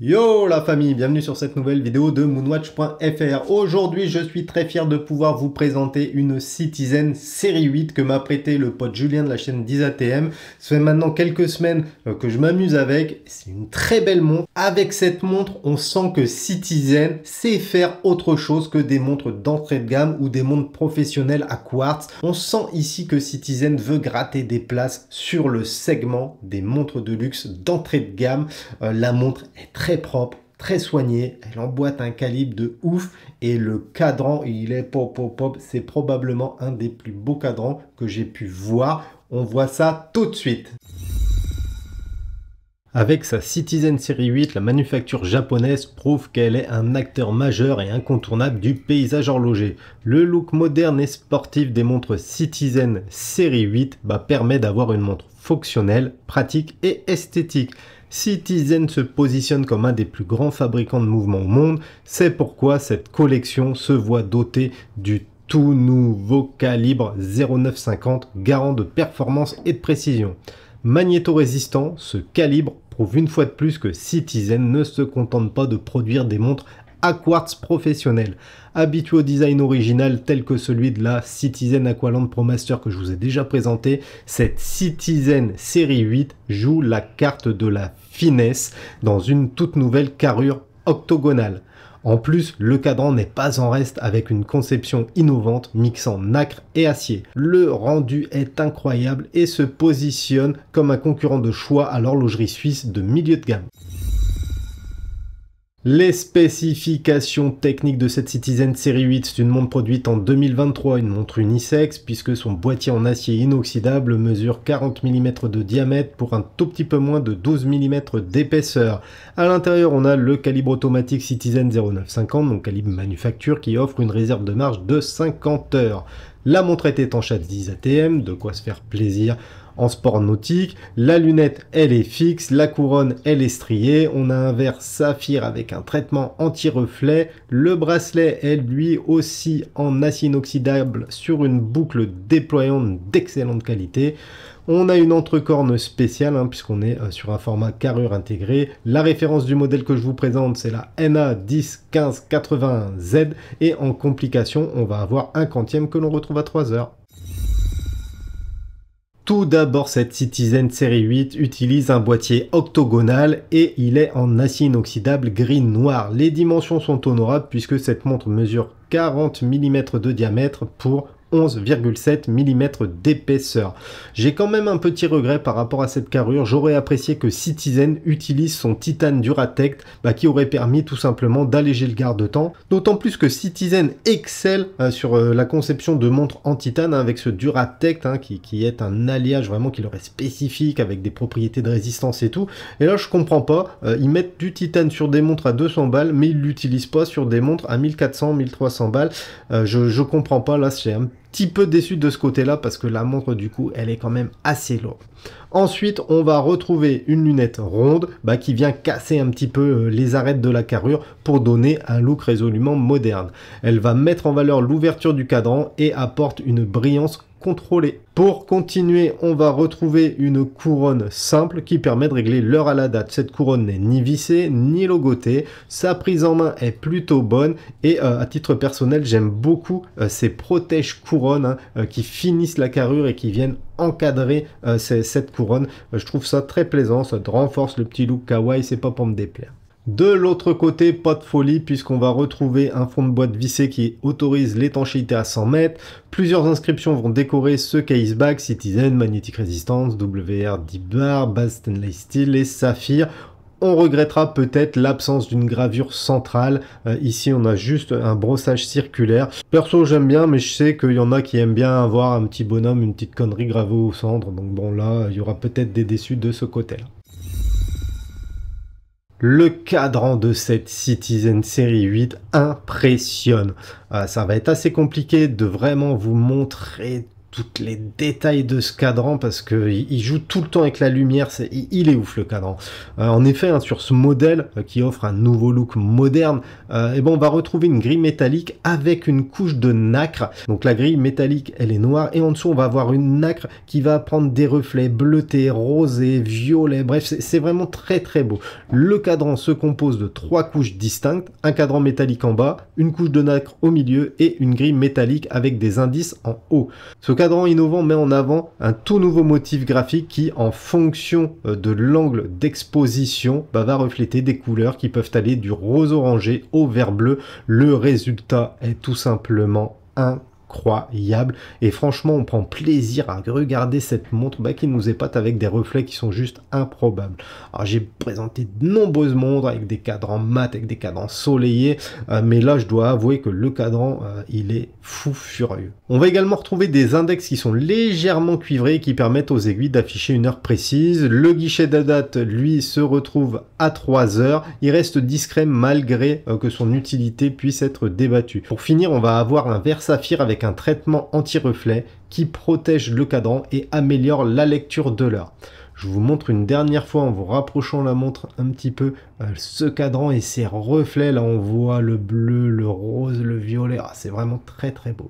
Yo la famille, bienvenue sur cette nouvelle vidéo de moonwatch.fr. Aujourd'hui, je suis très fier de pouvoir vous présenter une Citizen série 8 que m'a prêté le pote Julien de la chaîne 10ATM. Ça fait maintenant quelques semaines que je m'amuse avec. C'est une très belle montre. Avec cette montre, on sent que Citizen sait faire autre chose que des montres d'entrée de gamme ou des montres professionnelles à quartz. On sent ici que Citizen veut gratter des places sur le segment des montres de luxe d'entrée de gamme. La montre est très propre, très soignée, elle emboîte un calibre de ouf et le cadran, il est pop, c'est probablement un des plus beaux cadrans que j'ai pu voir. On voit ça tout de suite. Avec sa Citizen série 8, la manufacture japonaise prouve qu'elle est un acteur majeur et incontournable du paysage horloger. Le look moderne et sportif des montres Citizen série 8 permet d'avoir une montre fonctionnelle, pratique et esthétique. Citizen se positionne comme un des plus grands fabricants de mouvements au monde, c'est pourquoi cette collection se voit dotée du tout nouveau calibre 0950, garant de performance et de précision. Magnéto-résistant, ce calibre prouve une fois de plus que Citizen ne se contente pas de produire des montres à quartz professionnel. Habitué au design original tel que celui de la Citizen Aqualand ProMaster que je vous ai déjà présenté, cette Citizen série 8 joue la carte de la finesse dans une toute nouvelle carrure octogonale. En plus, le cadran n'est pas en reste avec une conception innovante mixant nacre et acier. Le rendu est incroyable et se positionne comme un concurrent de choix à l'horlogerie suisse de milieu de gamme. Les spécifications techniques de cette Citizen série 8, c'est une montre produite en 2023, une montre unisexe puisque son boîtier en acier inoxydable mesure 40 mm de diamètre pour un tout petit peu moins de 12 mm d'épaisseur. À l'intérieur, on a le calibre automatique Citizen 0950, donc calibre manufacture, qui offre une réserve de marge de 50 heures. La montre est étanche à 10 ATM, de quoi se faire plaisir en sport nautique. La lunette, elle est fixe, la couronne, elle est striée. On a un verre saphir avec un traitement anti-reflet. Le bracelet est lui aussi en acier inoxydable sur une boucle déployante d'excellente qualité. On a une entrecorne spéciale puisqu'on est sur un format carrure intégré. La référence du modèle que je vous présente, c'est la NA101581Z et en complication, on va avoir un quantième que l'on retrouve à 3 heures. Tout d'abord, cette Citizen série 8 utilise un boîtier octogonal et il est en acier inoxydable gris noir. Les dimensions sont honorables puisque cette montre mesure 40 mm de diamètre pour 11,7 mm d'épaisseur. J'ai quand même un petit regret par rapport à cette carrure. J'aurais apprécié que Citizen utilise son titane Duratect qui aurait permis tout simplement d'alléger le garde-temps. D'autant plus que Citizen excelle sur la conception de montres en titane avec ce Duratect qui est un alliage vraiment qui leur est spécifique avec des propriétés de résistance et tout. Et là je comprends pas, ils mettent du titane sur des montres à 200 balles mais ils l'utilisent pas sur des montres à 1400-1300 balles. Je comprends pas, là c'est un petit peu déçu de ce côté-là parce que la montre du coup elle est quand même assez lourde. Ensuite on va retrouver une lunette ronde qui vient casser un petit peu les arêtes de la carrure pour donner un look résolument moderne. Elle va mettre en valeur l'ouverture du cadran et apporte une brillance contrôlée. Pour continuer, on va retrouver une couronne simple qui permet de régler l'heure à la date. Cette couronne n'est ni vissée ni logotée. Sa prise en main est plutôt bonne et à titre personnel, j'aime beaucoup ces protège couronnes qui finissent la carrure et qui viennent encadrer cette couronne. Je trouve ça très plaisant, ça renforce le petit look kawaii, c'est pas pour me déplaire. De l'autre côté, pas de folie puisqu'on va retrouver un fond de boîte vissé qui autorise l'étanchéité à 100 mètres. Plusieurs inscriptions vont décorer ce caseback: Citizen, Magnetic Resistance, WR-10 bar, base stainless steel et saphir. On regrettera peut-être l'absence d'une gravure centrale. Ici, on a juste un brossage circulaire. Perso, j'aime bien, mais je sais qu'il y en a qui aiment bien avoir un petit bonhomme, une petite connerie gravée au centre. Donc bon, là, il y aura peut-être des déçus de ce côté-là. Le cadran de cette Citizen série 8 impressionne. Ça va être assez compliqué de vraiment vous montrer tous les détails de ce cadran parce que il joue tout le temps avec la lumière, il est ouf le cadran. En effet, hein, sur ce modèle qui offre un nouveau look moderne, et ben on va retrouver une grille métallique avec une couche de nacre. Donc la grille métallique, elle est noire et en dessous on va avoir une nacre qui va prendre des reflets bleutés, rosés, violets, bref, c'est vraiment très très beau. Le cadran se compose de 3 couches distinctes, un cadran métallique en bas, une couche de nacre au milieu et une grille métallique avec des indices en haut. Ce cadran innovant met en avant un tout nouveau motif graphique qui, en fonction de l'angle d'exposition, va refléter des couleurs qui peuvent aller du rose orangé au vert bleu. Le résultat est tout simplement incroyable et franchement on prend plaisir à regarder cette montre qui nous épate avec des reflets qui sont juste improbables. Alors j'ai présenté de nombreuses montres avec des cadrans mat, avec des cadrans soleillés, mais là je dois avouer que le cadran il est fou furieux. On va également retrouver des index qui sont légèrement cuivrés et qui permettent aux aiguilles d'afficher une heure précise. Le guichet de date lui se retrouve à 3 heures, il reste discret malgré que son utilité puisse être débattue. Pour finir on va avoir un verre saphir avec un traitement anti-reflet qui protège le cadran et améliore la lecture de l'heure. Je vous montre une dernière fois en vous rapprochant la montre un petit peu ce cadran et ses reflets. Là on voit le bleu, le rose, le violet, c'est vraiment très très beau.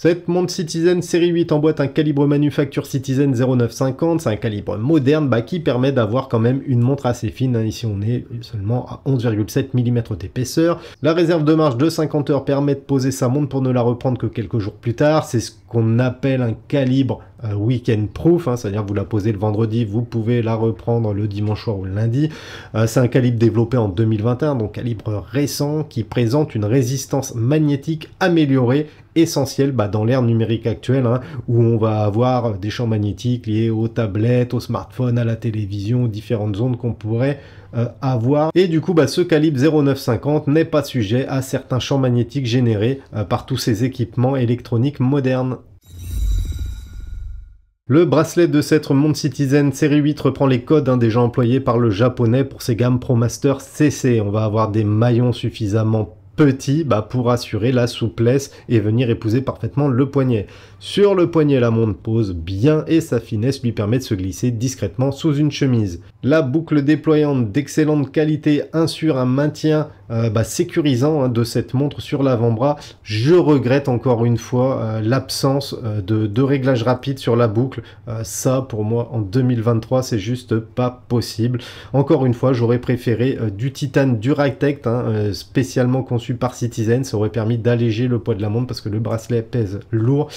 Cette montre Citizen série 8 emboîte un calibre manufacture Citizen 0950, c'est un calibre moderne qui permet d'avoir quand même une montre assez fine. Ici on est seulement à 11,7 mm d'épaisseur. La réserve de marche de 50 heures permet de poser sa montre pour ne la reprendre que quelques jours plus tard. C'est ce qu'on appelle un calibre week-end proof, c'est-à-dire vous la posez le vendredi, vous pouvez la reprendre le dimanche soir ou le lundi. C'est un calibre développé en 2021, donc calibre récent qui présente une résistance magnétique améliorée, essentielle dans l'ère numérique actuelle, où on va avoir des champs magnétiques liés aux tablettes, aux smartphones, à la télévision, aux différentes ondes qu'on pourrait avoir. Et du coup, ce calibre 0950 n'est pas sujet à certains champs magnétiques générés par tous ces équipements électroniques modernes. Le bracelet de cette montre Citizen série 8 reprend les codes déjà employés par le japonais pour ses gammes ProMaster CC. On va avoir des maillons suffisamment petits pour assurer la souplesse et venir épouser parfaitement le poignet. Sur le poignet, la montre pose bien et sa finesse lui permet de se glisser discrètement sous une chemise. La boucle déployante d'excellente qualité assure un maintien sécurisant de cette montre sur l'avant-bras. Je regrette encore une fois l'absence de réglage rapide sur la boucle. Ça, pour moi, en 2023, c'est juste pas possible. Encore une fois, j'aurais préféré du titane Duratect, spécialement conçu par Citizen. Ça aurait permis d'alléger le poids de la montre parce que le bracelet pèse lourd.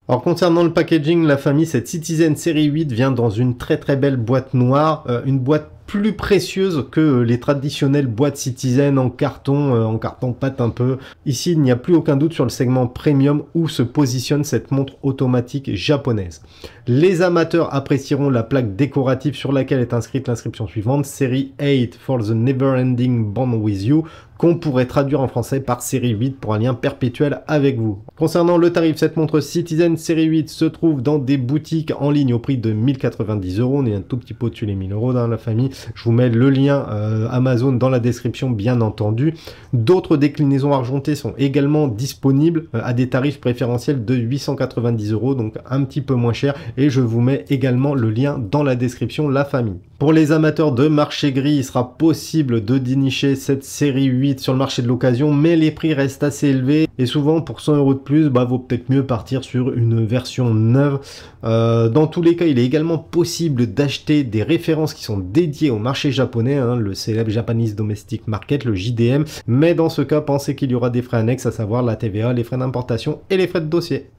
Alors concernant le packaging, la famille, cette Citizen série 8 vient dans une très très belle boîte noire, une boîte plus précieuse que les traditionnelles boîtes Citizen en carton pâte un peu. Ici, il n'y a plus aucun doute sur le segment premium où se positionne cette montre automatique japonaise. Les amateurs apprécieront la plaque décorative sur laquelle est inscrite l'inscription suivante, série 8 for the never-ending bond with you, qu'on pourrait traduire en français par série 8 pour un lien perpétuel avec vous. Concernant le tarif, cette montre Citizen série 8 se trouve dans des boutiques en ligne au prix de 1090 €. On est un tout petit peu au-dessus des 1000 € dans la famille. Je vous mets le lien Amazon dans la description, bien entendu. D'autres déclinaisons argentées sont également disponibles à des tarifs préférentiels de 890 €, donc un petit peu moins cher. Et je vous mets également le lien dans la description, la famille. Pour les amateurs de marché gris, il sera possible de dénicher cette série 8 sur le marché de l'occasion, mais les prix restent assez élevés et souvent pour 100 € de plus, vaut peut-être mieux partir sur une version neuve. Dans tous les cas, il est également possible d'acheter des références qui sont dédiées au marché japonais, le célèbre Japanese Domestic Market, le JDM, mais dans ce cas, pensez qu'il y aura des frais annexes, à savoir la TVA, les frais d'importation et les frais de dossier.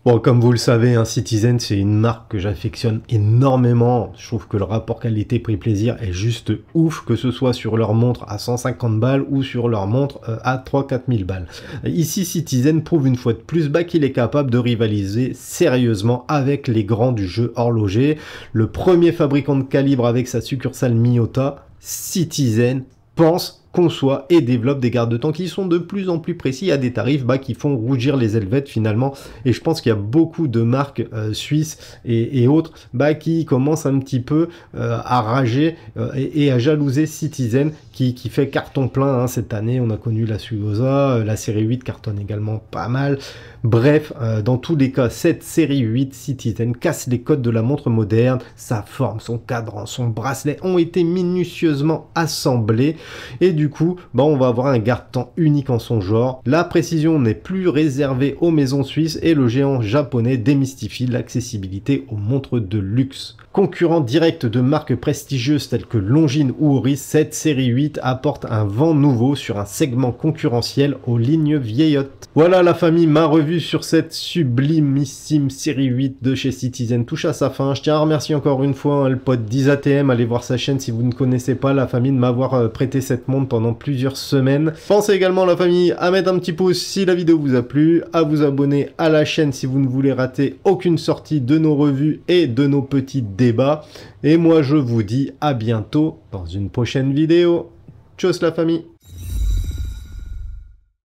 Bon, comme vous le savez, Citizen, c'est une marque que j'affectionne énormément. Je trouve que le rapport qualité-prix-plaisir est juste ouf, que ce soit sur leur montre à 150 balles ou sur leur montre à 3-4 000 balles. Ici, Citizen prouve une fois de plus qu'il est capable de rivaliser sérieusement avec les grands du jeu horloger. Le premier fabricant de calibre avec sa succursale Miyota, Citizen pense conçoit et développe des garde-temps qui sont de plus en plus précis à des tarifs qui font rougir les Helvètes finalement. Et je pense qu'il y a beaucoup de marques suisses et autres qui commencent un petit peu à rager et à jalouser Citizen qui fait carton plein cette année. On a connu la Suosa, la série 8 cartonne également pas mal. Bref, dans tous les cas, cette série 8 Citizen casse les codes de la montre moderne. Sa forme, son cadran, son bracelet ont été minutieusement assemblés et du coup, on va avoir un garde-temps unique en son genre. La précision n'est plus réservée aux maisons suisses et le géant japonais démystifie l'accessibilité aux montres de luxe. Concurrent direct de marques prestigieuses telles que Longines ou Oris, cette série 8 apporte un vent nouveau sur un segment concurrentiel aux lignes vieillottes. Voilà la famille, ma revue sur cette sublimissime série 8 de chez Citizen touche à sa fin. Je tiens à remercier encore une fois le pote 10ATM, allez voir sa chaîne si vous ne connaissez pas, la famille, de m'avoir prêté cette montre pendant plusieurs semaines. Pensez également la famille à mettre un petit pouce si la vidéo vous a plu, à vous abonner à la chaîne si vous ne voulez rater aucune sortie de nos revues et de nos petits débats. Et moi je vous dis à bientôt dans une prochaine vidéo. Tchuss la famille.